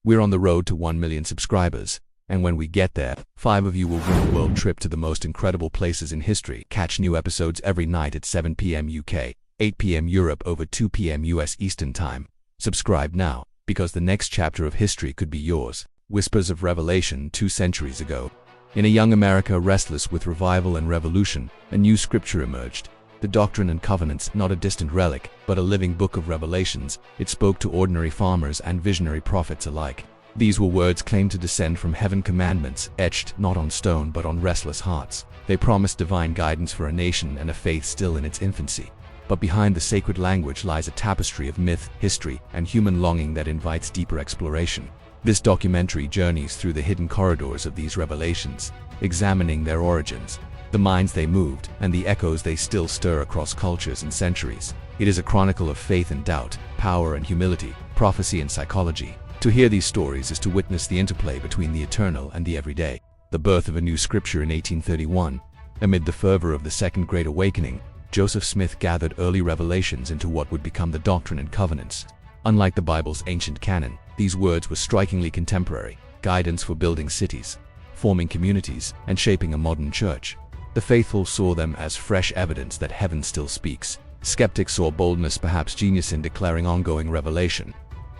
We're on the road to 1 million subscribers, and when we get there, 5 of you will win a world trip to the most incredible places in history. Catch new episodes every night at 7 p.m. UK, 8 p.m. Europe over 2 p.m. US Eastern Time. Subscribe now, because the next chapter of history could be yours. Whispers of Revelation 2 centuries ago. In a young America restless with revival and revolution, a new scripture emerged. The Doctrine and Covenants, not a distant relic, but a living book of revelations. It spoke to ordinary farmers and visionary prophets alike. These were words claimed to descend from heaven, commandments etched not on stone but on restless hearts. They promised divine guidance for a nation and a faith still in its infancy. But behind the sacred language lies a tapestry of myth, history, and human longing that invites deeper exploration. This documentary journeys through the hidden corridors of these revelations, examining their origins, the minds they moved, and the echoes they still stir across cultures and centuries. It is a chronicle of faith and doubt, power and humility, prophecy and psychology. To hear these stories is to witness the interplay between the eternal and the everyday. The birth of a new scripture in 1831. Amid the fervor of the Second Great Awakening, Joseph Smith gathered early revelations into what would become the Doctrine and Covenants. Unlike the Bible's ancient canon, these words were strikingly contemporary, guidance for building cities, forming communities, and shaping a modern church. The faithful saw them as fresh evidence that heaven still speaks. Skeptics saw boldness, perhaps genius, in declaring ongoing revelation.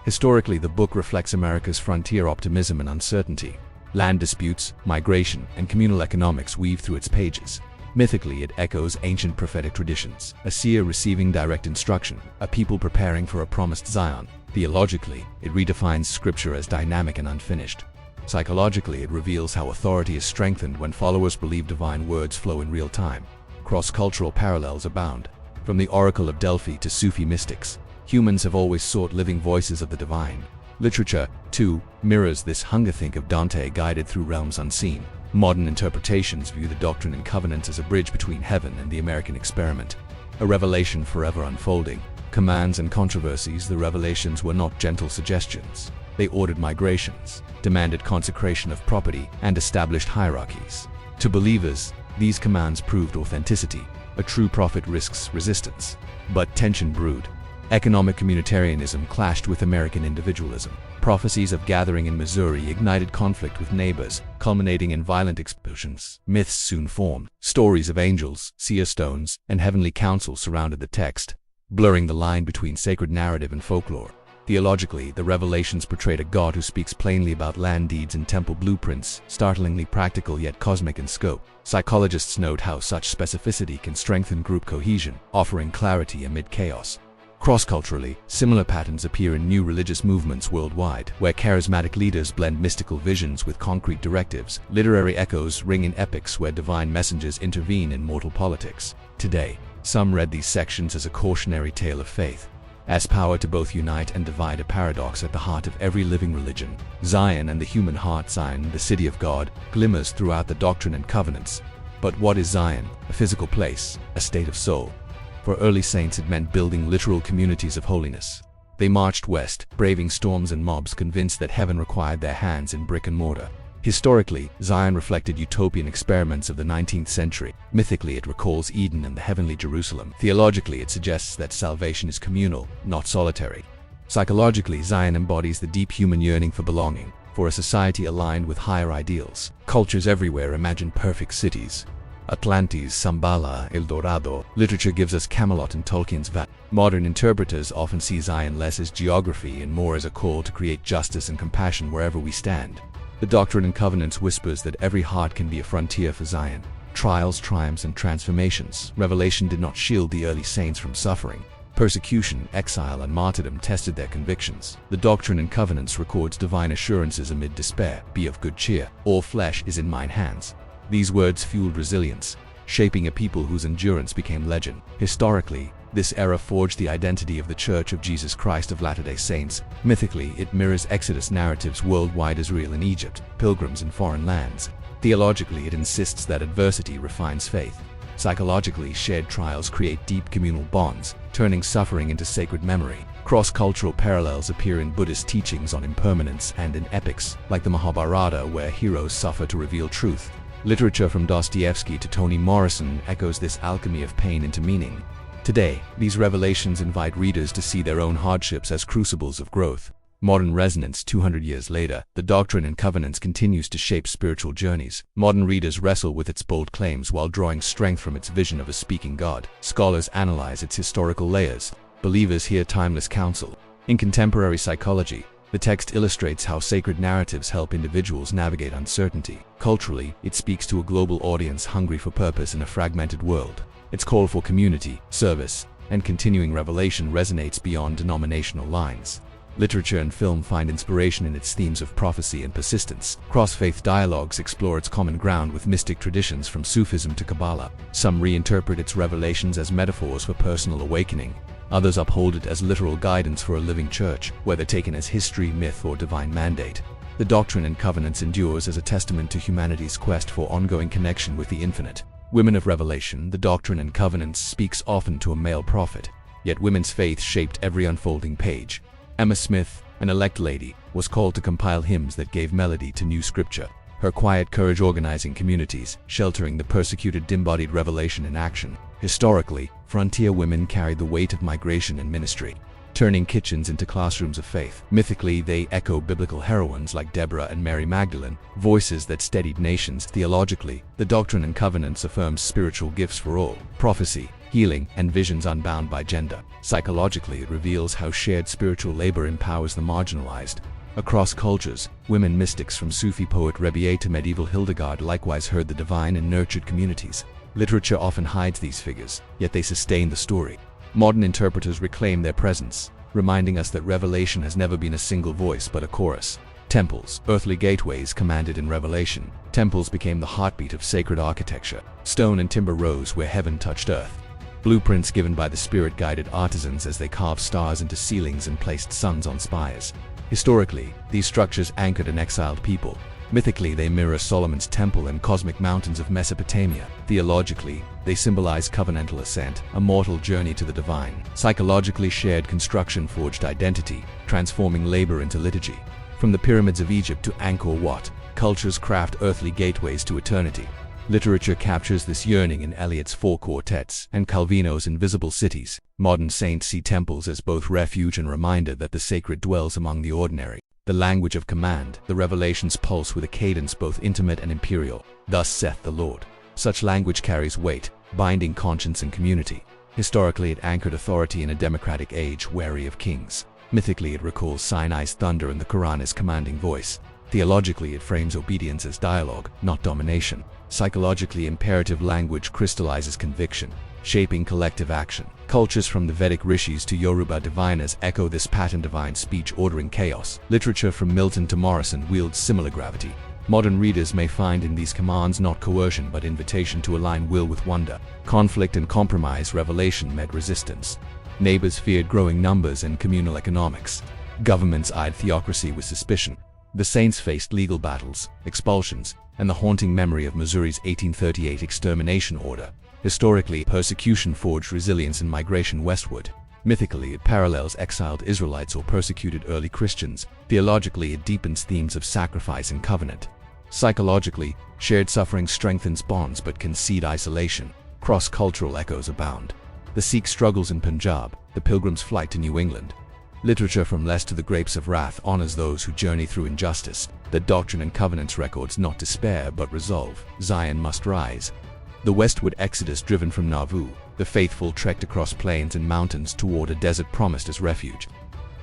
Historically, the book reflects America's frontier optimism and uncertainty. Land disputes, migration, and communal economics weave through its pages. Mythically, it echoes ancient prophetic traditions, a seer receiving direct instruction, a people preparing for a promised Zion. Theologically, it redefines scripture as dynamic and unfinished. Psychologically, it reveals how authority is strengthened when followers believe divine words flow in real time. Cross-cultural parallels abound. From the Oracle of Delphi to Sufi mystics, humans have always sought living voices of the divine. Literature, too, mirrors this hunger. Think of Dante guided through realms unseen. Modern interpretations view the Doctrine and Covenants as a bridge between heaven and the American experiment, a revelation forever unfolding. Commands and controversies, the revelations were not gentle suggestions. They ordered migrations, demanded consecration of property, and established hierarchies. To believers, these commands proved authenticity. A true prophet risks resistance. But tension brewed. Economic communitarianism clashed with American individualism. Prophecies of gathering in Missouri ignited conflict with neighbors, culminating in violent explosions. Myths soon formed. Stories of angels, seer stones, and heavenly counsel surrounded the text, blurring the line between sacred narrative and folklore. Theologically, the revelations portrayed a God who speaks plainly about land deeds and temple blueprints, startlingly practical yet cosmic in scope. Psychologists note how such specificity can strengthen group cohesion, offering clarity amid chaos. Cross-culturally, similar patterns appear in new religious movements worldwide, where charismatic leaders blend mystical visions with concrete directives. Literary echoes ring in epics where divine messengers intervene in mortal politics. Today, some read these sections as a cautionary tale of faith, as power to both unite and divide, a paradox at the heart of every living religion. Zion and the human heart. Zion, the city of God, glimmers throughout the Doctrine and Covenants. But what is Zion? A physical place, a state of soul. For early saints, it meant building literal communities of holiness. They marched west, braving storms and mobs, convinced that heaven required their hands in brick and mortar. Historically, Zion reflected utopian experiments of the 19th century. Mythically, it recalls Eden and the heavenly Jerusalem. Theologically, it suggests that salvation is communal, not solitary. Psychologically, Zion embodies the deep human yearning for belonging, for a society aligned with higher ideals. Cultures everywhere imagine perfect cities. Atlantis, Shambhala, El Dorado. Literature gives us Camelot and Tolkien's Vat. Modern interpreters often see Zion less as geography and more as a call to create justice and compassion wherever we stand. The Doctrine and Covenants whispers that every heart can be a frontier for Zion. Trials, triumphs, and transformations. Revelation did not shield the early saints from suffering. Persecution, exile, and martyrdom tested their convictions. The Doctrine and Covenants records divine assurances amid despair. Be of good cheer. All flesh is in mine hands. These words fueled resilience, shaping a people whose endurance became legend. Historically, this era forged the identity of the Church of Jesus Christ of Latter-day Saints. Mythically, it mirrors Exodus narratives worldwide, Israel and Egypt, pilgrims in foreign lands. Theologically, it insists that adversity refines faith. Psychologically, shared trials create deep communal bonds, turning suffering into sacred memory. Cross-cultural parallels appear in Buddhist teachings on impermanence and in epics, like the Mahabharata, where heroes suffer to reveal truth. Literature from Dostoevsky to Toni Morrison echoes this alchemy of pain into meaning. Today, these revelations invite readers to see their own hardships as crucibles of growth. Modern resonance 200 years later, the Doctrine and Covenants continues to shape spiritual journeys. Modern readers wrestle with its bold claims while drawing strength from its vision of a speaking God. Scholars analyze its historical layers. Believers hear timeless counsel. In contemporary psychology, the text illustrates how sacred narratives help individuals navigate uncertainty. Culturally, it speaks to a global audience hungry for purpose in a fragmented world. Its call for community, service, and continuing revelation resonates beyond denominational lines. Literature and film find inspiration in its themes of prophecy and persistence. Cross-faith dialogues explore its common ground with mystic traditions from Sufism to Kabbalah. Some reinterpret its revelations as metaphors for personal awakening. Others uphold it as literal guidance for a living church, whether taken as history, myth, or divine mandate. The Doctrine and Covenants endures as a testament to humanity's quest for ongoing connection with the infinite. Women of Revelation, the Doctrine and Covenants speaks often to a male prophet, yet women's faith shaped every unfolding page. Emma Smith, an elect lady, was called to compile hymns that gave melody to new scripture. Her quiet courage organizing communities, sheltering the persecuted embodied revelation in action. Historically, frontier women carried the weight of migration and ministry, turning kitchens into classrooms of faith. Mythically, they echo biblical heroines like Deborah and Mary Magdalene, voices that steadied nations. Theologically, the Doctrine and Covenants affirms spiritual gifts for all, prophecy, healing, and visions unbound by gender. Psychologically, it reveals how shared spiritual labor empowers the marginalized. Across cultures, women mystics from Sufi poet Rebiya to medieval Hildegard likewise heard the divine and nurtured communities. Literature often hides these figures, yet they sustain the story. Modern interpreters reclaim their presence, reminding us that revelation has never been a single voice but a chorus. Temples, earthly gateways commanded in Revelation. Temples became the heartbeat of sacred architecture. Stone and timber rose where heaven touched earth. Blueprints given by the Spirit guided artisans as they carved stars into ceilings and placed suns on spires. Historically, these structures anchored an exiled people. Mythically, they mirror Solomon's temple and cosmic mountains of Mesopotamia. Theologically, they symbolize covenantal ascent, a mortal journey to the divine. Psychologically, shared construction forged identity, transforming labor into liturgy. From the pyramids of Egypt to Angkor Wat, cultures craft earthly gateways to eternity. Literature captures this yearning in Eliot's Four Quartets and Calvino's Invisible Cities. Modern saints see temples as both refuge and reminder that the sacred dwells among the ordinary. The language of command, the revelations pulse with a cadence both intimate and imperial. Thus saith the Lord. Such language carries weight, binding conscience and community. Historically, it anchored authority in a democratic age wary of kings. Mythically, it recalls Sinai's thunder and the Quran's commanding voice. Theologically, it frames obedience as dialogue, not domination. Psychologically, imperative language crystallizes conviction, shaping collective action. Cultures from the Vedic rishis to Yoruba diviners echo this pattern: divine speech ordering chaos. Literature from Milton to Morrison wields similar gravity. Modern readers may find in these commands not coercion but invitation to align will with wonder. Conflict and compromise, revelation met resistance. Neighbors feared growing numbers and communal economics. Governments eyed theocracy with suspicion. The saints faced legal battles, expulsions, and the haunting memory of Missouri's 1838 extermination order. Historically, persecution forged resilience in migration westward. Mythically, it parallels exiled Israelites or persecuted early Christians. Theologically, it deepens themes of sacrifice and covenant. Psychologically, shared suffering strengthens bonds but can seed isolation. Cross-cultural echoes abound. The Sikh struggles in Punjab, the Pilgrim's flight to New England. Literature from Lest to the Grapes of Wrath honors those who journey through injustice. The Doctrine and Covenants records not despair but resolve. Zion must rise. The westward exodus driven from Nauvoo, the faithful trekked across plains and mountains toward a desert promised as refuge.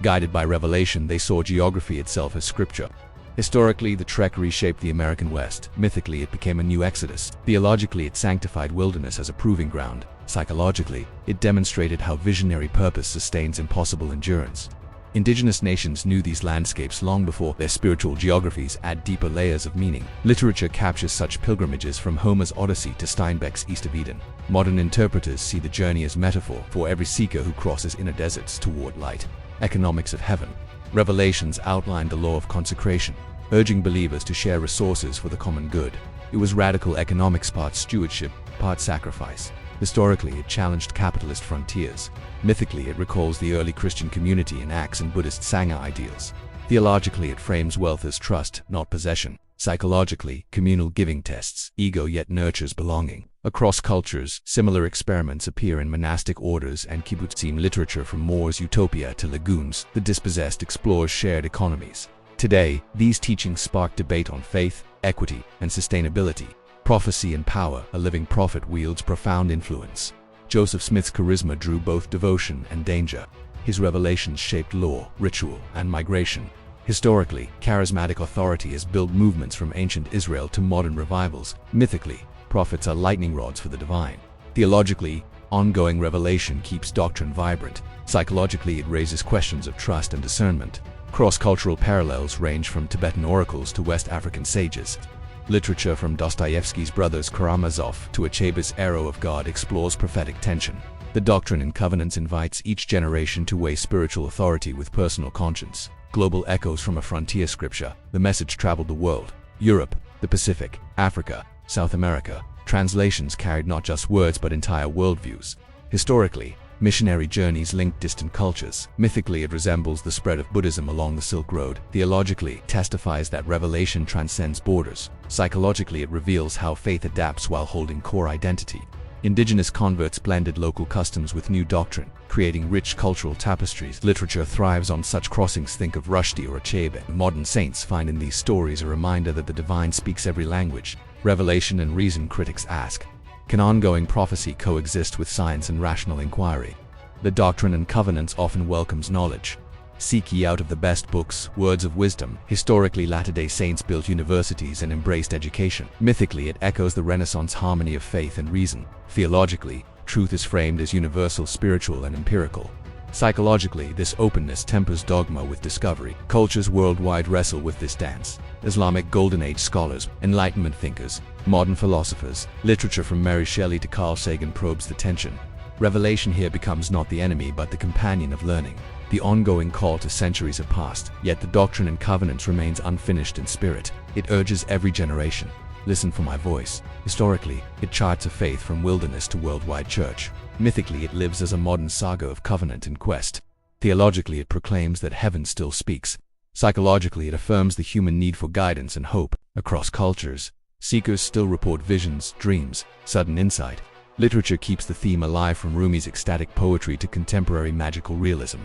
Guided by revelation, they saw geography itself as scripture. Historically, the trek reshaped the American West. Mythically, it became a new exodus. Theologically, it sanctified wilderness as a proving ground. Psychologically, it demonstrated how visionary purpose sustains impossible endurance. Indigenous nations knew these landscapes long before their spiritual geographies add deeper layers of meaning. Literature captures such pilgrimages from Homer's Odyssey to Steinbeck's East of Eden. Modern interpreters see the journey as metaphor for every seeker who crosses inner deserts toward light. Economics of heaven. Revelations outlined the law of consecration, urging believers to share resources for the common good. It was radical economics, part stewardship, part sacrifice. Historically, it challenged capitalist frontiers. Mythically, it recalls the early Christian community in Acts and Buddhist Sangha ideals. Theologically, it frames wealth as trust, not possession. Psychologically, communal giving tests ego yet nurtures belonging. Across cultures, similar experiments appear in monastic orders and kibbutzim literature from Moore's Utopia to Lagoon's The Dispossessed explores shared economies. Today, these teachings spark debate on faith, equity, and sustainability. Prophecy and power, a living prophet wields profound influence. Joseph Smith's charisma drew both devotion and danger. His revelations shaped law, ritual, and migration. Historically, charismatic authority has built movements from ancient Israel to modern revivals. Mythically, prophets are lightning rods for the divine. Theologically, ongoing revelation keeps doctrine vibrant. Psychologically, it raises questions of trust and discernment. Cross-cultural parallels range from Tibetan oracles to West African sages. Literature from Dostoevsky's Brothers Karamazov to Achebe's Arrow of God explores prophetic tension. The Doctrine and Covenants invites each generation to weigh spiritual authority with personal conscience. Global echoes from a frontier scripture, the message traveled the world. Europe, the Pacific, Africa, South America. Translations carried not just words but entire worldviews. Historically, missionary journeys linked distant cultures. Mythically, it resembles the spread of Buddhism along the Silk Road. Theologically, it testifies that revelation transcends borders. Psychologically, it reveals how faith adapts while holding core identity. Indigenous converts blended local customs with new doctrine, creating rich cultural tapestries. Literature thrives on such crossings. Think of Rushdie or Achebe. Modern saints find in these stories a reminder that the divine speaks every language. Revelation and reason, critics ask. Can ongoing prophecy coexist with science and rational inquiry? The Doctrine and Covenants often welcomes knowledge. Seek ye out of the best books, words of wisdom. Historically, Latter-day Saints built universities and embraced education. Mythically, it echoes the Renaissance harmony of faith and reason. Theologically, truth is framed as universal, spiritual, and empirical. Psychologically, this openness tempers dogma with discovery. Cultures worldwide wrestle with this dance. Islamic Golden Age scholars, Enlightenment thinkers, modern philosophers, literature from Mary Shelley to Carl Sagan probes the tension. Revelation here becomes not the enemy but the companion of learning. The ongoing call to centuries have passed, yet the Doctrine and Covenants remains unfinished in spirit. It urges every generation. Listen for my voice. Historically, it charts a faith from wilderness to worldwide church. Mythically, it lives as a modern saga of covenant and quest. Theologically, it proclaims that heaven still speaks. Psychologically, it affirms the human need for guidance and hope. Across cultures, seekers still report visions, dreams, sudden insight. Literature keeps the theme alive from Rumi's ecstatic poetry to contemporary magical realism.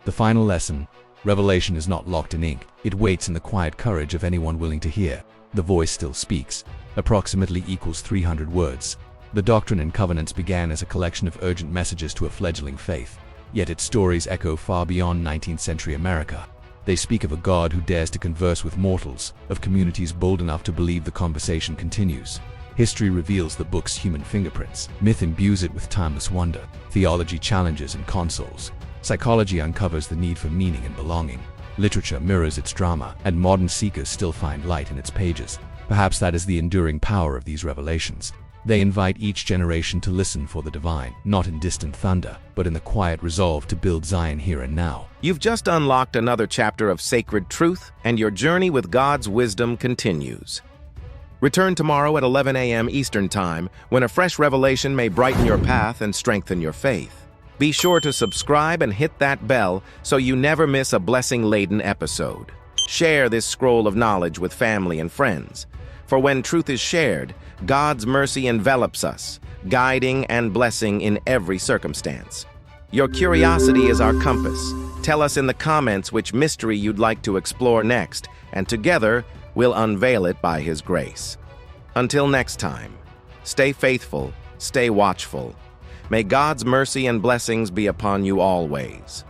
The final lesson: revelation is not locked in ink. It waits in the quiet courage of anyone willing to hear. The voice still speaks. Approximately equals 300 words. The Doctrine and Covenants began as a collection of urgent messages to a fledgling faith. Yet its stories echo far beyond 19th century America. They speak of a God who dares to converse with mortals, of communities bold enough to believe the conversation continues. History reveals the book's human fingerprints. Myth imbues it with timeless wonder. Theology challenges and consoles. Psychology uncovers the need for meaning and belonging. Literature mirrors its drama, and modern seekers still find light in its pages. Perhaps that is the enduring power of these revelations. They invite each generation to listen for the divine, not in distant thunder, but in the quiet resolve to build Zion here and now. You've just unlocked another chapter of sacred truth, and your journey with God's wisdom continues. Return tomorrow at 11 a.m. Eastern Time, when a fresh revelation may brighten your path and strengthen your faith. Be sure to subscribe and hit that bell so you never miss a blessing-laden episode. Share this scroll of knowledge with family and friends. For when truth is shared, God's mercy envelops us, guiding and blessing in every circumstance. Your curiosity is our compass. Tell us in the comments which mystery you'd like to explore next, and together we'll unveil it by His grace. Until next time, stay faithful, stay watchful. May God's mercy and blessings be upon you always.